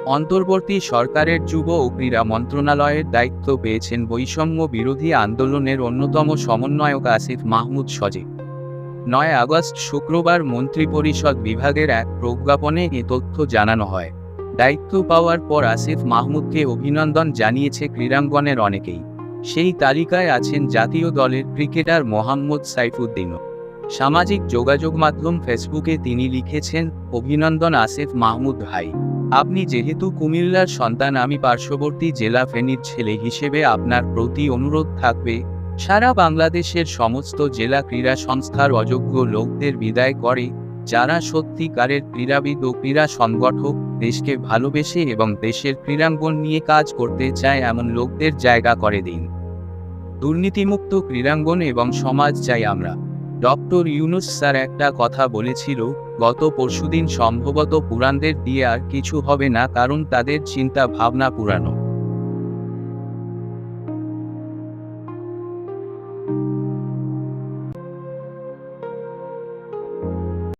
অন্তর্বর্তী সরকারের যুব ও ক্রীড়া মন্ত্রণালয়ের দায়িত্ব পেয়েছেন বৈষম্য বিরোধী আন্দোলনের অন্যতম সমন্বয়ক আসিফ মাহমুদ সজীব। ৯ আগস্ট শুক্রবার মন্ত্রিপরিষদ বিভাগের এক প্রজ্ঞাপনে এ তথ্য জানানো হয়। দায়িত্ব পাওয়ার পর আসিফ মাহমুদকে অভিনন্দন জানিয়েছে ক্রীড়াঙ্গনের অনেকেই। সেই তালিকায় আছেন জাতীয় দলের ক্রিকেটার মোহাম্মদ সাইফুদ্দিনও। সামাজিক যোগাযোগ মাধ্যম ফেসবুকে তিনি লিখেছেন, অভিনন্দন আসিফ মাহমুদ ভাই। আপনি যেহেতু কুমিল্লার সন্তান, আমি পার্শ্ববর্তী জেলা ফেনীর ছেলে হিসেবে আপনার প্রতি অনুরোধ থাকবে, সারা বাংলাদেশের সমস্ত জেলা ক্রীড়া সংস্থার অযোগ্য লোকদের বিদায় করে, যারা সত্যিকারের ক্রীড়াবিদ ও ক্রীড়া সংগঠক, দেশকে ভালোবেসে এবং দেশের ক্রীড়াঙ্গন নিয়ে কাজ করতে চায় এমন লোকদের জায়গা করে দিন। দুর্নীতিমুক্ত ক্রীড়াঙ্গন এবং সমাজ চাই আমরা। ডক্টর ইউনূস স্যার একটা কথা বলেছিল গত পরশুদিন, সম্ভবত পুরাণদের দিয়ে আর কিছু হবে না, কারণ তাদের চিন্তা ভাবনা পুরানো।